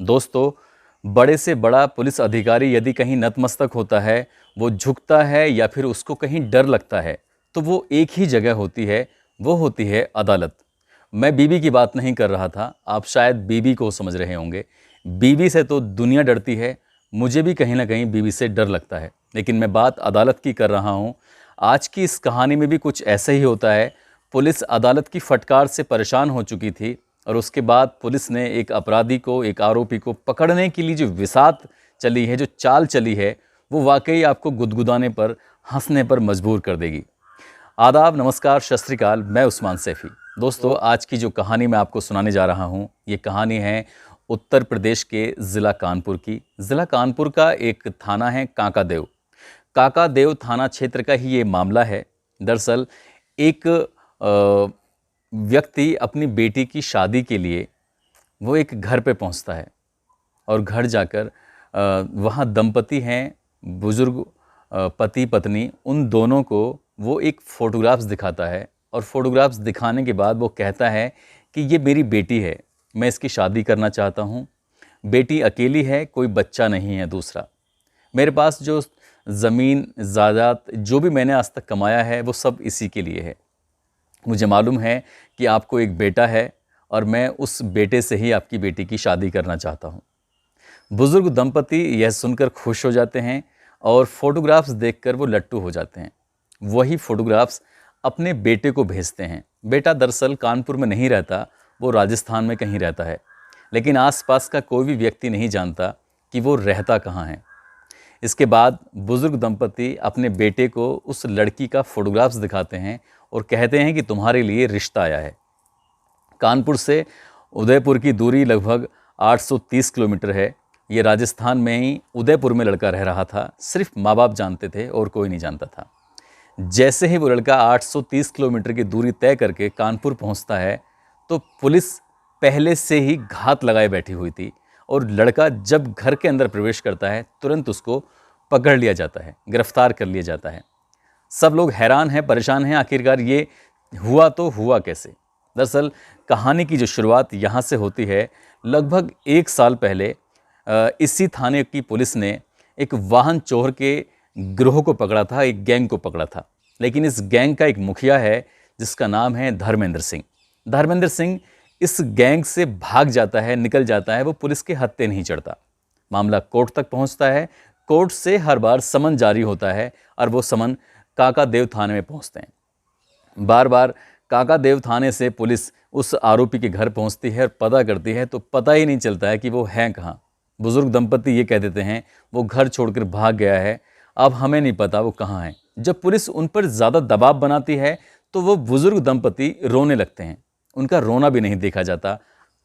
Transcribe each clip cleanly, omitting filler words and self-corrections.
दोस्तों, बड़े से बड़ा पुलिस अधिकारी यदि कहीं नतमस्तक होता है, वो झुकता है या फिर उसको कहीं डर लगता है, तो वो एक ही जगह होती है, वो होती है अदालत। मैं बीवी की बात नहीं कर रहा था, आप शायद बीवी को समझ रहे होंगे। बीवी से तो दुनिया डरती है, मुझे भी कहीं ना कहीं बीवी से डर लगता है, लेकिन मैं बात अदालत की कर रहा हूँ। आज की इस कहानी में भी कुछ ऐसा ही होता है। पुलिस अदालत की फटकार से परेशान हो चुकी थी और उसके बाद पुलिस ने एक अपराधी को, एक आरोपी को पकड़ने के लिए जो विसात चली है, जो चाल चली है, वो वाकई आपको गुदगुदाने पर, हंसने पर मजबूर कर देगी। आदाब, नमस्कार, सत श्री अकाल। मैं उस्मान सैफ़ी। दोस्तों, आज की जो कहानी मैं आपको सुनाने जा रहा हूँ, ये कहानी है उत्तर प्रदेश के ज़िला कानपुर की। ज़िला कानपुर का एक थाना है कांकादेव। काकादेव थाना क्षेत्र का ही ये मामला है। दरअसल एक व्यक्ति अपनी बेटी की शादी के लिए वो एक घर पे पहुंचता है और घर जाकर वहाँ दंपति हैं, बुज़ुर्ग पति पत्नी, उन दोनों को वो एक फ़ोटोग्राफ्स दिखाता है और फ़ोटोग्राफ्स दिखाने के बाद वो कहता है कि ये मेरी बेटी है, मैं इसकी शादी करना चाहता हूँ। बेटी अकेली है, कोई बच्चा नहीं है दूसरा। मेरे पास जो ज़मीन जायदाद जो भी मैंने आज तक कमाया है वो सब इसी के लिए है। मुझे मालूम है कि आपको एक बेटा है और मैं उस बेटे से ही आपकी बेटी की शादी करना चाहता हूँ। बुज़ुर्ग दंपति यह सुनकर खुश हो जाते हैं और फ़ोटोग्राफ्स देखकर वो लट्टू हो जाते हैं। वही फ़ोटोग्राफ्स अपने बेटे को भेजते हैं। बेटा दरअसल कानपुर में नहीं रहता, वो राजस्थान में कहीं रहता है, लेकिन आसपास का कोई भी व्यक्ति नहीं जानता कि वो रहता कहाँ है। इसके बाद बुज़ुर्ग दंपति अपने बेटे को उस लड़की का फ़ोटोग्राफ्स दिखाते हैं और कहते हैं कि तुम्हारे लिए रिश्ता आया है। कानपुर से उदयपुर की दूरी लगभग 830 किलोमीटर है। ये राजस्थान में ही उदयपुर में लड़का रह रहा था। सिर्फ माँ बाप जानते थे और कोई नहीं जानता था। जैसे ही वो लड़का 830 किलोमीटर की दूरी तय करके कानपुर पहुंचता है, तो पुलिस पहले से ही घात लगाए बैठी हुई थी और लड़का जब घर के अंदर प्रवेश करता है, तुरंत उसको पकड़ लिया जाता है, गिरफ्तार कर लिया जाता है। सब लोग हैरान हैं, परेशान हैं, आखिरकार ये हुआ तो हुआ कैसे। दरअसल कहानी की जो शुरुआत यहाँ से होती है। लगभग 1 साल पहले इसी थाने की पुलिस ने एक वाहन चोर के गिरोह को पकड़ा था, एक गैंग को पकड़ा था। लेकिन इस गैंग का एक मुखिया है जिसका नाम है धर्मेंद्र सिंह। धर्मेंद्र सिंह इस गैंग से भाग जाता है, निकल जाता है, वो पुलिस के हत्थे नहीं चढ़ता। मामला कोर्ट तक पहुंचता है। कोर्ट से हर बार समन जारी होता है और वो समन काकादेव थाने में पहुंचते हैं। बार बार काकादेव थाने से पुलिस उस आरोपी के घर पहुंचती है और पता करती है, तो पता ही नहीं चलता है कि वो हैं कहाँ। बुज़ुर्ग दंपति ये कह देते हैं वो घर छोड़कर भाग गया है, अब हमें नहीं पता वो कहाँ है। जब पुलिस उन पर ज़्यादा दबाव बनाती है तो वो बुज़ुर्ग दंपति रोने लगते हैं। उनका रोना भी नहीं देखा जाता।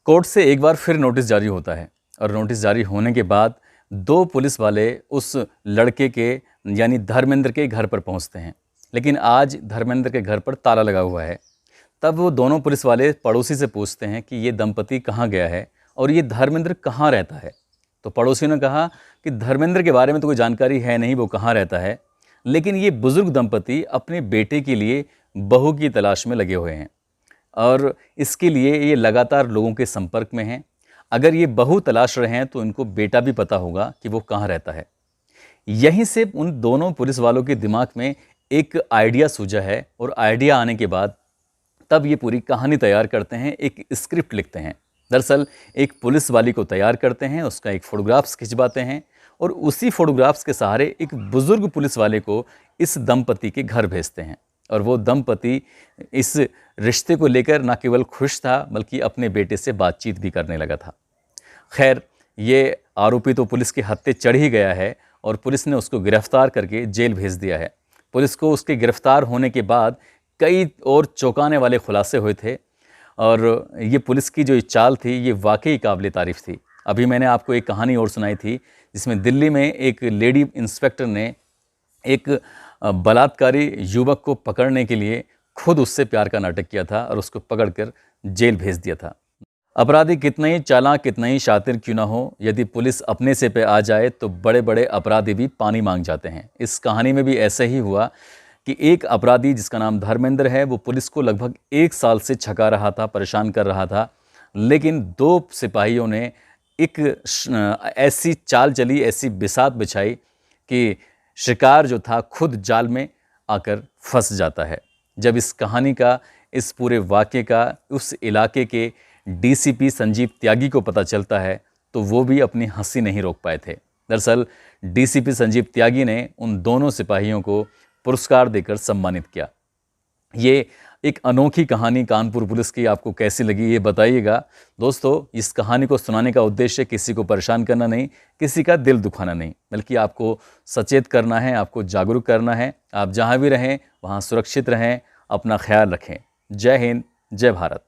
कोर्ट से एक बार फिर नोटिस जारी होता है और नोटिस जारी होने के बाद 2 पुलिस वाले उस लड़के के यानी धर्मेंद्र के घर पर पहुंचते हैं। लेकिन आज धर्मेंद्र के घर पर ताला लगा हुआ है। तब वो दोनों पुलिस वाले पड़ोसी से पूछते हैं कि ये दंपति कहाँ गया है और ये धर्मेंद्र कहाँ रहता है। तो पड़ोसियों ने कहा कि धर्मेंद्र के बारे में तो कोई जानकारी है नहीं, वो कहाँ रहता है, लेकिन ये बुज़ुर्ग दंपति अपने बेटे के लिए बहू की तलाश में लगे हुए हैं और इसके लिए ये लगातार लोगों के संपर्क में हैं। अगर ये बहू तलाश रहे हैं तो इनको बेटा भी पता होगा कि वो कहाँ रहता है। यहीं से उन दोनों पुलिस वालों के दिमाग में एक आइडिया सूझा है और आइडिया आने के बाद तब ये पूरी कहानी तैयार करते हैं, एक स्क्रिप्ट लिखते हैं। दरअसल एक पुलिस वाली को तैयार करते हैं, उसका एक फ़ोटोग्राफ्स खिंचवाते हैं और उसी फ़ोटोग्राफ्स के सहारे एक बुज़ुर्ग पुलिस वाले को इस दंपति के घर भेजते हैं। और वो दंपति इस रिश्ते को लेकर न केवल खुश था बल्कि अपने बेटे से बातचीत भी करने लगा था। खैर, ये आरोपी तो पुलिस के हत्थे चढ़ ही गया है और पुलिस ने उसको गिरफ्तार करके जेल भेज दिया है। पुलिस को उसके गिरफ्तार होने के बाद कई और चौंकाने वाले खुलासे हुए थे और ये पुलिस की जो चाल थी ये वाकई काबिल तारीफ़ थी। अभी मैंने आपको एक कहानी और सुनाई थी जिसमें दिल्ली में एक लेडी इंस्पेक्टर ने एक बलात्कारी युवक को पकड़ने के लिए खुद उससे प्यार का नाटक किया था और उसको पकड़कर जेल भेज दिया था। अपराधी कितना ही चालाक, कितना ही शातिर क्यों ना हो, यदि पुलिस अपने से पे आ जाए तो बड़े बड़े अपराधी भी पानी मांग जाते हैं। इस कहानी में भी ऐसा ही हुआ कि एक अपराधी जिसका नाम धर्मेंद्र है, वो पुलिस को लगभग 1 साल से छका रहा था, परेशान कर रहा था। लेकिन 2 सिपाहियों ने ऐसी चाल चली, ऐसी बिसात बिछाई कि शिकार जो था खुद जाल में आकर फंस जाता है। जब इस कहानी का, इस पूरे वाक़ये का उस इलाके के डीसीपी संजीव त्यागी को पता चलता है तो वो भी अपनी हंसी नहीं रोक पाए थे। दरअसल डीसीपी संजीव त्यागी ने उन दोनों सिपाहियों को पुरस्कार देकर सम्मानित किया। ये एक अनोखी कहानी कानपुर पुलिस की आपको कैसी लगी ये बताइएगा। दोस्तों, इस कहानी को सुनाने का उद्देश्य किसी को परेशान करना नहीं, किसी का दिल दुखाना नहीं, बल्कि आपको सचेत करना है, आपको जागरूक करना है। आप जहाँ भी रहें वहाँ सुरक्षित रहें, अपना ख्याल रखें। जय हिंद, जय भारत।